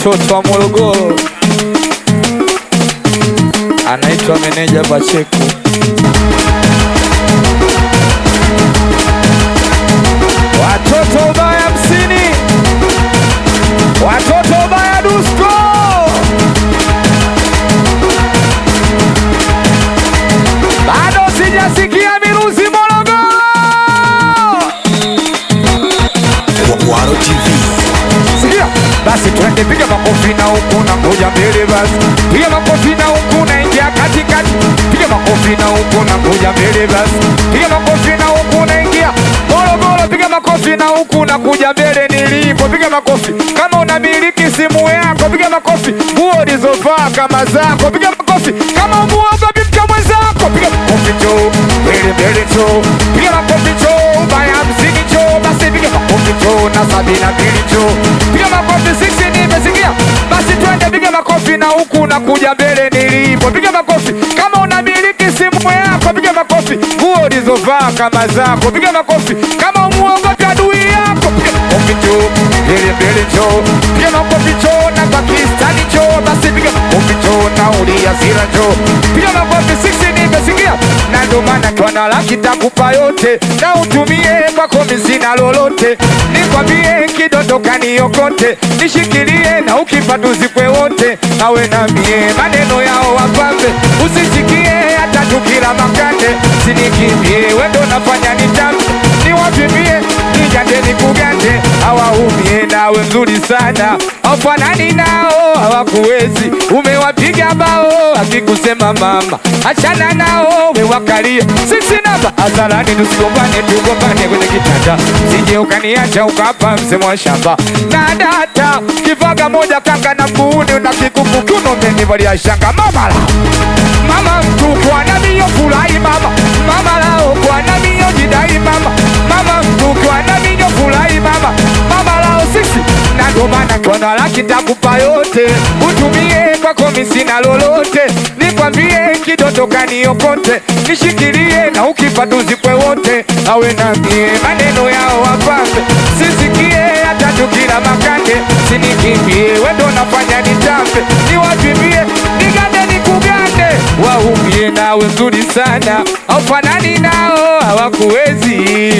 watoto wa Morogoro, anaitwa Meneja Pacheco. Watoto ubaya hamsini, watoto ubaya Dusko. Bado sijasikia miruzi Morogoro. Waro TV. Sikia, basi twende piga makofi na huku na ngoja mbele basi. Piga makofi na huku na ingia katikati. Piga makofi na huku na ngoja mbele basi. Piga makofi na huku na ingia Morogoro. Piga makofi na huku na kuja mbele nilipo. Piga makofi kama unamiliki simu yako. Piga makofi nguo ulizovaa kama zako. Piga makofi kama umuoga mke mwenzako. Piga makofi choo, mbele choo. Piga makofi choo, ubaya hamsini choo. Basi piga makofi choo na 72 choo. Piga makofi 60 nimesikia. Basi twende piga makofi na huku na kuja mbele nilipo. Piga makofi kama unamiliki simu yako. Piga makofi nguo ulizovaa kama zako. Piga makofi kama umuogopi adui yako. Piga makofi choo, mbele choo. Piga makofi choo na Pakistani choo. Basi piga makofi choo na Uliasira choo. Piga makofi 60 nimesikia. Na ndo maana kwa na laki takupa yote na utumie kwako sina lolote. Nikwambie kidodoka niokote, nishikilie na ukipata uzikwe wote. Awe na mie maneno yao wapambe, usisikie hata tukila makande. Sinikimbie wendo nafanya nitambe, niwapimie nijande nikugande. Hawaumie nawe mzuri sana, hawafanani nao hawakuwezi. Umewapiga bao akikusema mama, achana nao wewakalia. Sisi namba azalani tusigombane, tugombane kwenye kitanda. Sije ukaniacha ukapa msemo wa shamba. Na data kivaga moja kanga na mbuuni na kikuku kuno menivalia shanga. Mama lao, mama mtu kwa nami yo furahi mama. Mama lao kwa nami yo jidai mama. Mama mtu kwa nami yo furahi mama. Mama lao sisi na ndo maana kwa na laki takupa yote, utumie kwako sina lolote. Nikwambie kidodoka niokote, nishikilie na ukipata uzikwe wote. Awe na mie maneno yao wapambe, sisikie hata tukila makande. Sinikimbie wendo nafanya nitambe, niwapimie nigande nikugande. Waumie nawe mzuri sana, haufanani nao hawakuwezi.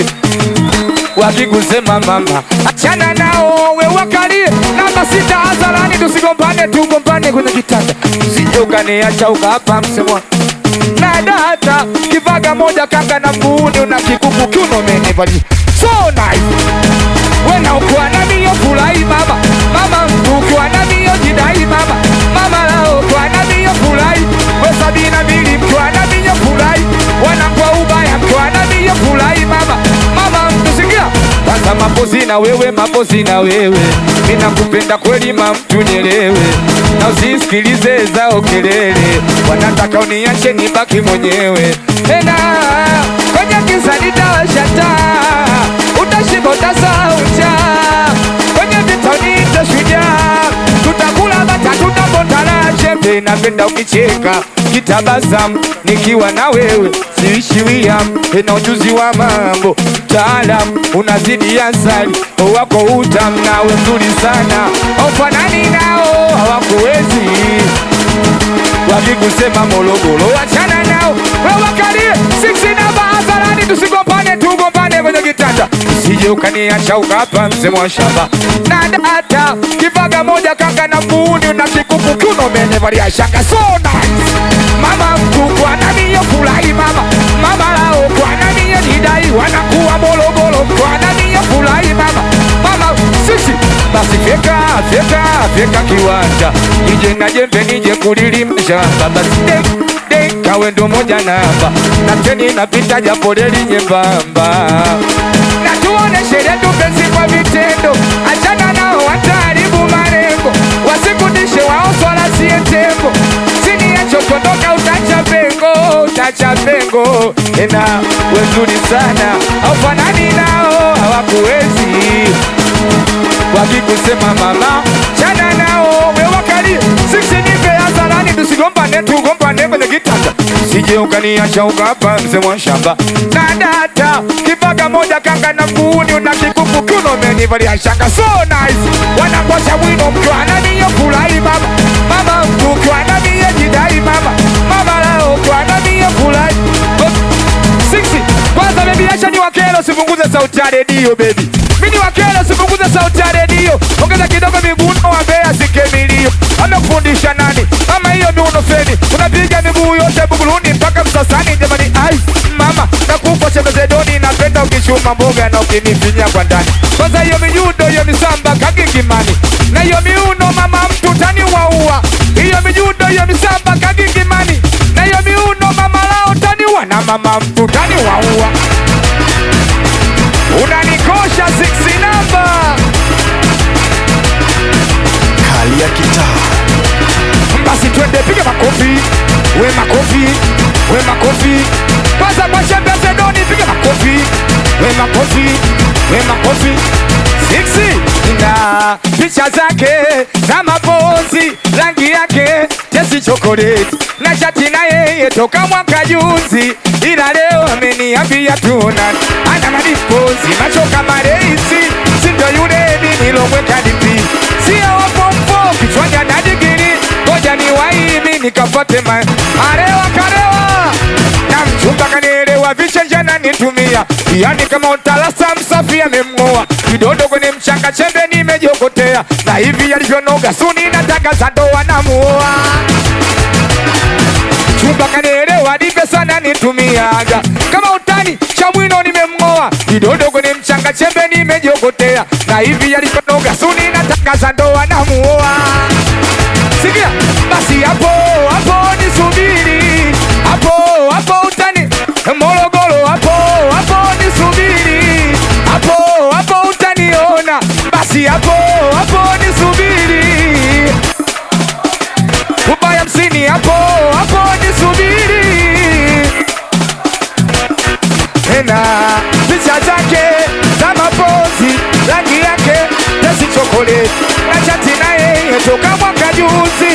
Wakikusema mama, achana nao wewakalie. Namba 6 azalani tusigombane, tugombane kwenye kitanda. Sije ukaniacha ukapa msemwa. Na data kivaga moja kanga na mbuuni una kikuku kuno menevali. So nice. Wena ukua nami yo furahi mama. Mama mtu ukua nami yo jidai mama. Mama lao ukua nami yo furahi. We 72 mkua nami yo furahi. Wanangwa ubaya mkua nami yo furahi mama. Mama mtu sikia. Kwanza mapozi na wewe, mapozi na wewe. Mina kupenda kweli mamtu nielewe. Na usisikilize zao kelele, wanataka uniache nibaki mwenyewe. Ena kwenye giza nitawasha taa, utashiba utasahau njaa. Kwenye vita uniite shujaa, tutakula bata tutabondana chembe. Napenda ukicheka kitabasamu nikiwa na wewe, siishi William. Ena ujuzi wa mambo mtaalam, unazidi asali wako utamu. Nawe mzuri sana, haufanani nao hawakuwezi. Wakikusema Morogoro wachana nao wewakalie. 6 namba azalani tusigombane, tugombane kwenye kitanda. Sije ukaniacha ukapa msemo wa shamba. Na data kivaga moja kanga na mbuuni na kikuku kuno menevalia shanga. So nice. Mama mtu kwa nami yo furahi mama. Mama lao kwa nami yo jidai. Wanakuwa Morogoro kwa nami yo furahi mama. Mama sisi basi feka kiwanja. Nije na jembe nije kulilimsha. Basi kawe ndo moja namba. Na teni napita japo leli nyembamba. Na tuoneshe letu penzi kwa vitendo. Achana nao wataharibu marengo. Wasikudishe wao swala siye tembo. Sini ya chokondoka utacha pengo, utacha pengo. Ena wezuri sana, haufanani nao hawakuwezi. Wakikusema mama, chana nao wewakalie. 6 nipe azalani tusigombane tugombane kwenye kitanda, sije ukaniacha ukapa mzee wa shamba na data kipaga moja kanga na mguuni una kikuku kuno umenivalia shanga so nice, wanakwasha wino mkiwa na niyo fulai mama, mama mkiwa na niyo jidai mama, mama lao mkiwa na niyo fulai 60. Kwanza baby acha ni wakelo sipunguze sauti ya redio baby, mini wakelo sipunguze sauti ya redio, ongeza kidogo miguno wa Mbeya sikemilio, amekufundisha nani mama hiyo miuno feni, unapiga miguu yote buguluni mpaka msasani jamani, ai mama nakufa shemezedoni, napenda ukishuma mboga na ukinifinya kwa ndani, kwanza hiyo mijudo hiyo misamba kagingimani, na hiyo miuno mama mtu tani waua, hiyo mijudo hiyo misamba kagingimani, na hiyo miuno mama lao tani na mama mtu tani waua, unanikosha 6 namba Kali ya kitaa. Basi twende piga makofi, we makofi, we makofi, kwanza kwa shembezedoni piga makofi, we makofi, we makofi 6 na picha zake za mapozi, rangi yake tesi chocolate na shati na yeye toka mwaka juzi, ila leo ameniambia tuonane, ana madipozi macho kama reisi, sindo yule nilomweka dipi, sio wapompo kichwani ana digiri, ngoja ni waimi nikapate arewa karewa, na mchumba kanielewa vichenja na nitumia, yani kama utalasa msafi amemngoa, kidodo kwenye mchanga chembe nimejokotea, na hivi alivyonoga suni natangaza ndoa namuoa, chumba kanielewa dipe sana nitumiaga, kama utani cha mwino nimemngoa, kidodo kwenye mchanga chembe nimejokotea, na hivi alivyonoga suni natangaza ndoa namuoa. Sikia basi hapo hapo nisubiri, hapo hapo utani Morogoro, hapo hapo nisubiri, hapo hapo utaniona, basi hapo hapo nisubiri, ubaya 50 hapo hapo nisubiri, na picha zake za mapozi, rangi yake tesi chocolate na chati na yeye toka mwaka juzi,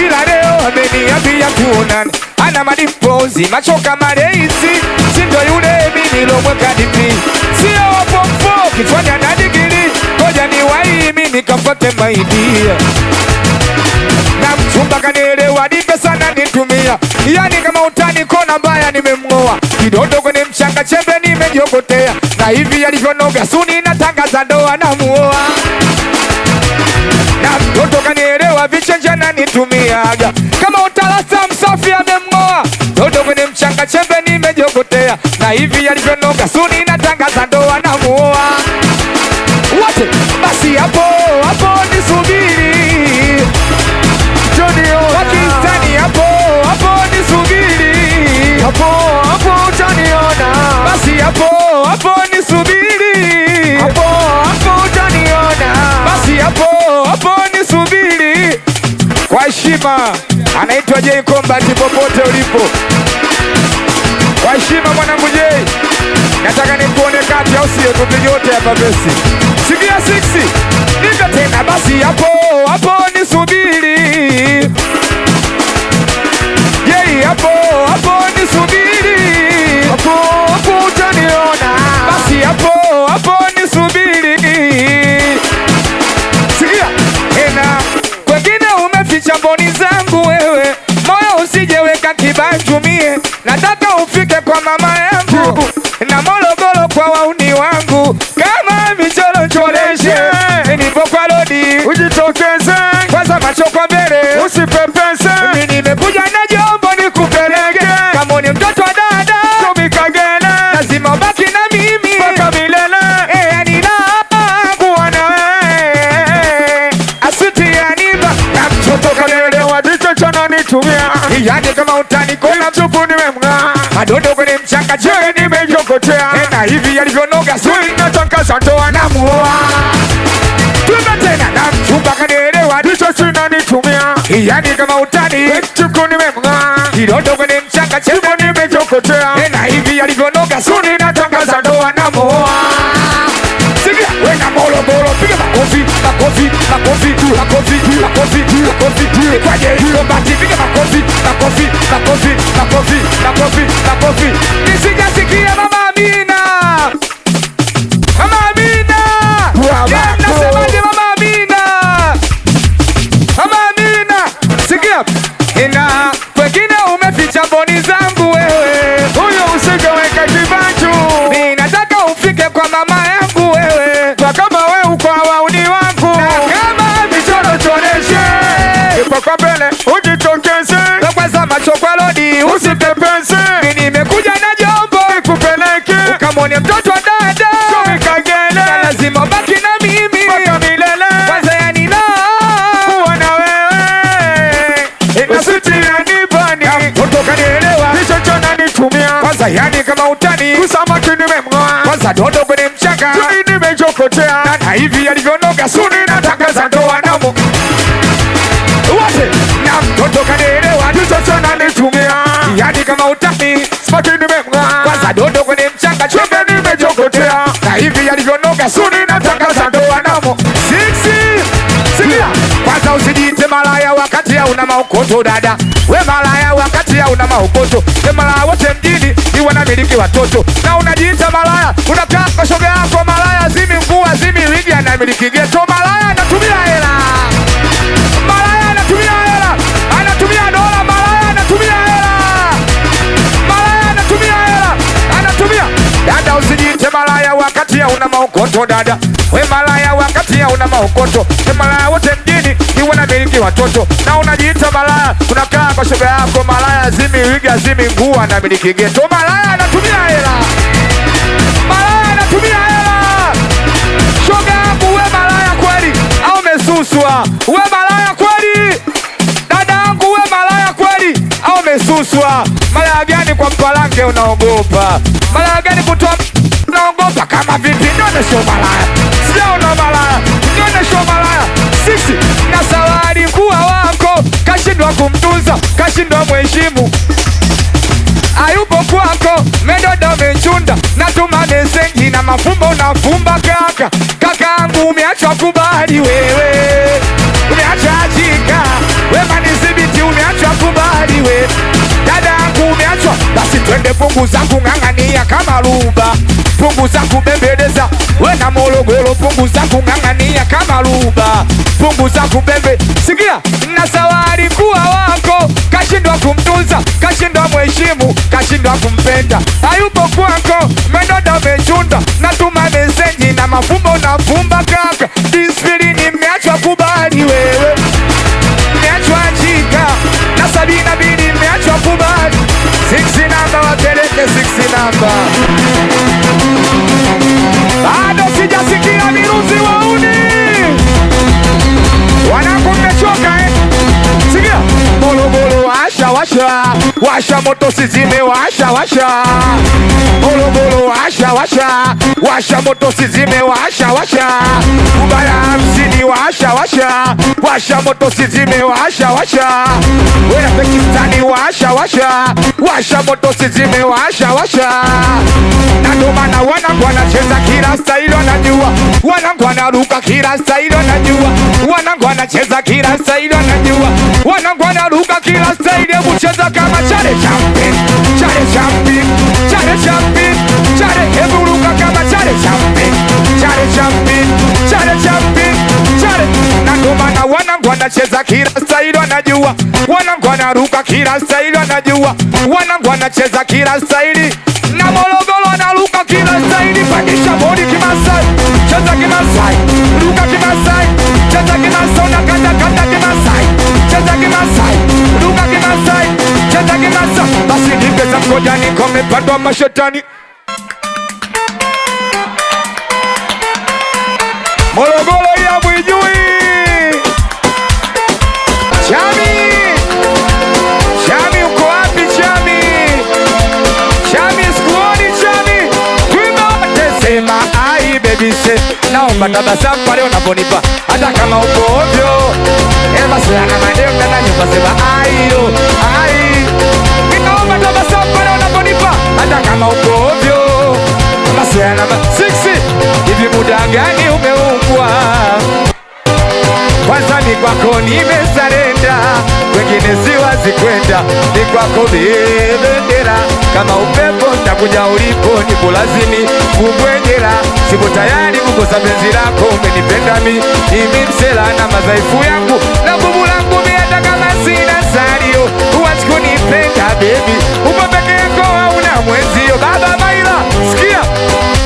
ila leo ameniambia tuonane, ana madipozi macho kama reisi, sindo yule mimi nilomweka dipi, sio wapompo kichwani ana digiri, ngoja ni waimi nikapate maidia, na mchumba kanielewa dipe sana nitumia, yani kama utani kona mbaya nimemngoa, kidodo kwenye mchanga chembe nimejokotea, na hivi alivyonoga suni natangaza ndoa namuoa, na mtoto kanielewa vichenja na nitumiaga, kama utalasa msafi amemngoa, toto kwenye mchanga chembe nimejokotea, na hivi alivyonoga suni natangaza ndoa namuoa, wote basi hapo hapo nisubiri, Pakistani hapo hapo nisubiri, hapo hapo utaniona, basi hapo hapo nisubiri, hapo hapo utaniona, basi hapo hapo nisubiri, kwa heshima anaitwa J Combat popote ulipo, kwa heshima mwanangu J, nataka nikuone kati au sio, tupige wote hapa besi, sikia 6 nika tena, basi hapo hapo nisubiri, J hapo hapo nisubiri, hapo hapo utaniona, basi hapo hapo nisubiri, sikia tena, kwengine umeficha mboni zangu wewe, moyo usijeweka kibanju mie, nataka ufike kwa mama yangu na Morogoro kwa wauni wangu, kama michoro choreshe nipo kwa lodi, ujitokeze kwanza macho kwa mbele usipepese, mimi nimekuja na jombo nikupeleke, kama ni mtoto wa dada tumikagele, lazima ubaki na mimi mpaka milele, yani kuwa na wewe asiti yaniba, na mtoto kanielewa dicho chana nitumia, yani kama utani kona mtupu nimemngaa, madodo kwenye mchanga chwe nimejokotea, na hivi alivyonoga sui natangaza ndoa namuoa, tume tena na mchumba kanielewa dicho china nitumia, yani kama utani mtupu nimemngaa, kidodo kwenye mchanga chwe nimejokotea, na hivi alivyonoga sui natangaza ndoa namuoa, sikia wena Morogoro piga makofi makofi makofi, makofi, makofi, makofi. Kwaje hiyo bati piga makofi, makofi, makofi, makofi, makofi, makofi. Nisijasikia Mama Amina. Mama Amina. Nasemaje Mama Amina? Mama Amina. Sikia. Ina wengine umeficha boni zangu wewe. Huyo usingeweka kibantu. Mimi nataka ufike kwa mama yangu wewe. Kwa kama wewe uko wauni wangu. Na kama michoro choneshe. Ipo kwa mbele ujitokeze. Na kwanza macho kwa lodi usitepese. Mimi nimekuja na jombo nikupeleke. Ukamwone mtoto wa dada. Kome kagele. Na lazima baki na mimi. Mpaka milele. Kwanza yani na kuwa na wewe. Inasiti ya nibani. Kutoka nielewa. Kisho chona nitumia. Kwanza yani kama utani. Kusama kinimemgoa. Kwanza dodo kwenye mchanga. Tuni nimejokotea. Na hivi alivyonoga suni nataka ndoa namo. Wote na mtoto kanielewa. Kisho chona nitumia. Yani kama utani. Smaki nimemgoa. Kwanza dodo kwenye mchanga. Chumbe nimejokotea. Na hivi alivyonoga suni nataka ndoa namo. Sikia. Kwanza usijiite malaya wakati hauna maokoto dada. We malaya wakati hauna maokoto. We malaya wote mjini ni wanamiliki watoto. Na unajiita malaya, unakaa kwa shoga yako malaya zimi mvua zimi wigi anamiliki geto. Malaya anatumia hela. Malaya anatumia hela. Anatumia dola. Malaya anatumia hela. Malaya anatumia hela. Anatumia. Dada usijiite malaya wakati hauna maokoto dada. We malaya wakati hauna maokoto. We malaya wote mjini ni wanamiliki watoto. Na unajiita malaya, unakaa kwa shoga yako malaya zimi wiga zimi nguo anamiliki geto. Malaya anatumia hela. Malaya anatumia hela. Shoga yangu we malaya kweli au mesuswa? We malaya kweli? Dada yangu we malaya kweli au mesuswa? Malaya gani kwa mpalange unaogopa? Malaya gani kutoa unaogopa? Kama vipi nionesho malaya? Sijaona malaya, nionesho malaya. Sisi na sawari kuwa wako. Kashindwa kumtunza, kashindwa mheshimu. Ayupo kwako, medoda umechunda. Natuma mesengi na mafumbo unafumba kaka. Kakaangu umeachwa kubali wewe. Umeachwa ajika. Wema nizibiti umeachwa kubali wewe. Dada yangu umeachwa. Basi twende pungu zangu ngangania kama luba. Pungu zangu bembeleza. Wena Morogoro pungu zangu ngangania kama luba. Pungu zangu bembe. Sikia na sawari kuwa wako. Kashindwa kumtunza, kashindwa mheshimu, kashindwa kumpenda. Hayupo kwako, medoda umechunda. Natuma mesenji na mafumbo unafumba kaka. Disipilini nimeachwa kubali wewe. Nimeachwa jika. Na 72 nimeachwa kubali. 6 namba wapeleke 6 namba. Bado sijasikia miruzi wauni. Wanangu mmechoka Sikia. Morogoro washa washa. Washa moto sizime washa washa. Morogoro washa washa. Washa moto sizime washa washa. Ubaya 50 washa washa. Washa moto sizime washa washa. Wena Pakistani washa washa. Washa moto sizime washa washa. Na ndo maana wanangu wanacheza kila staili wanajua. Wanangu wanaruka kila staili wanajua. Wanangu wanacheza kila staili wanajua. Wanangu wanaruka kila staili. Hebu cheza kama chale champion. Chale champion. Chale champion. Chale hebu ruka kama chale champion. Chale champion. Chale champion. Chale. Na ndo maana wanangu wanacheza kila staili wanajua. Wanangu wanaruka kila staili wanajua. Wanangu wanacheza kila staili. Na Morogoro wanaruka kila staili. Pandisha bodi kimasai. Cheza kimasai. Ruka kimasai. Cheza kimasai. Unakanda kanda kimasai. Cheza kimasai. Ruka kimasai. Cheza kimasai. Basi nipeza mkojani kome pandwa mashetani. Morogoro ya mwijui. Chami. Chami uko wapi Chami? Chami sikuoni Chami. Twimba wote sema ai baby say. Naomba tabasamu pale unaponipa. Hata kama uko ovyo. Basi ana maneno ndani nyumba sema ai yo ai. Naomba tabasamu pale unaponipa. Hata kama uko ovyo. Basi ana 6. Hivi muda gani umeumbwa? ni kwako nimesarenda, wengine siwazi kwenda, ni kwako bendera. Kama upepo nitakuja ulipo, nipo lazimi kubwejera. Sipo tayari kukosa penzi lako, umenipenda mimi msela na madhaifu yangu na nguvu langu mimi, hata kama sina salio. Huwezi kunipenda baby, upo peke yako hauna mwenzio. Baba Maila, sikia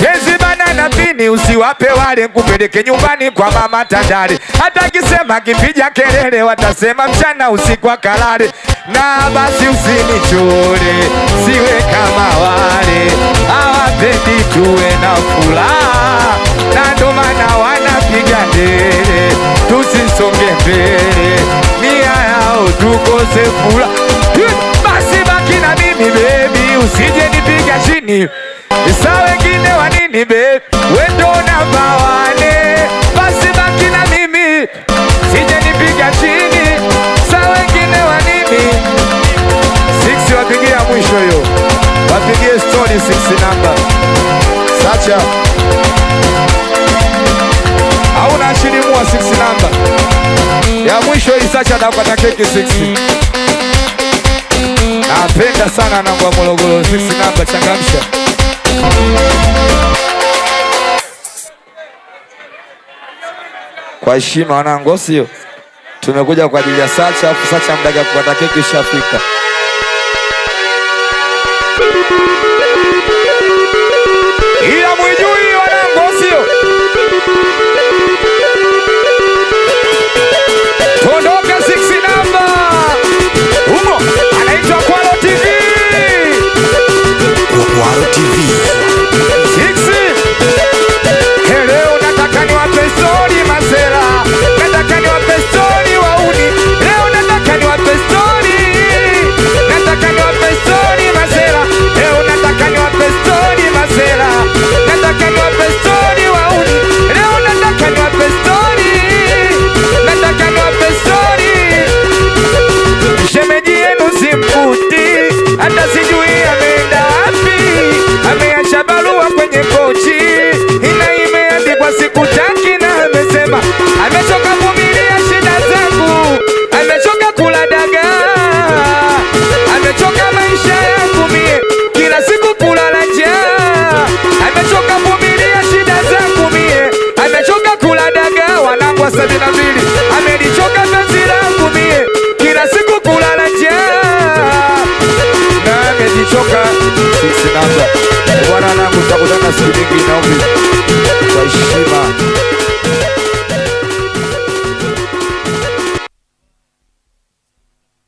penzi banana pini, usiwape wale, kupeleke nyumbani kwa mama Tandale. Hata kisema kipija kelele, watasema mchana usiku akalale. Na basi usinichore, siwe kama wale hawapendi tuwe na furaha, na ndo maana wanapiga ndele tusisonge mbele, nia yao tukose furaha. Basi baki na mimi baby, usije nipiga chini. Isa wengine wanini baby, wendo namba wane. Basi baki na mimi, usije nipiga chini. Isa wengine wanini. 6 wapigia mwisho yo, wapigie story 6 namba Sacha. Hauna ashirimua 6 namba ya mwisho hii. Sacha atakata keki 6. Napenda sana nangwa Morogoro 6 namba, changamsha. Kwa heshima wanangu, sio tumekuja kwa ajili ya Sacha, afu Sacha mdaga kukata keki shafika. Ila mwijui wanangu, sio tondoka 6 namba umo, anaitwa Kwalo TV. Kwalo TV 6 leo nataka niwape story masera, nataka niwape story wauni. Leo nataka niwape story, nataka niwape story masera. Leo nataka niwape story masera, nataka niwape story wauni. Leo nataka niwape story, nataka niwape story. Shemeji yenu simkuti, hata sijui ameenda wapi. Ameacha barua kwenye kochi, imeandikwa sikutaki, na amesema amechoka kuvumilia shida zangu, amechoka kula dagaa, amechoka maisha yangu mie, kila siku kulala njaa. Amechoka kuvumilia shida zangu mie, amechoka kula dagaa. Wanangu wa 72, amelichoka penzi langu mie, kila siku kulala njaa, na amejichoka 6 namba. Bwana nangu, tutakutana siku nyingine, naombi kwa heshima.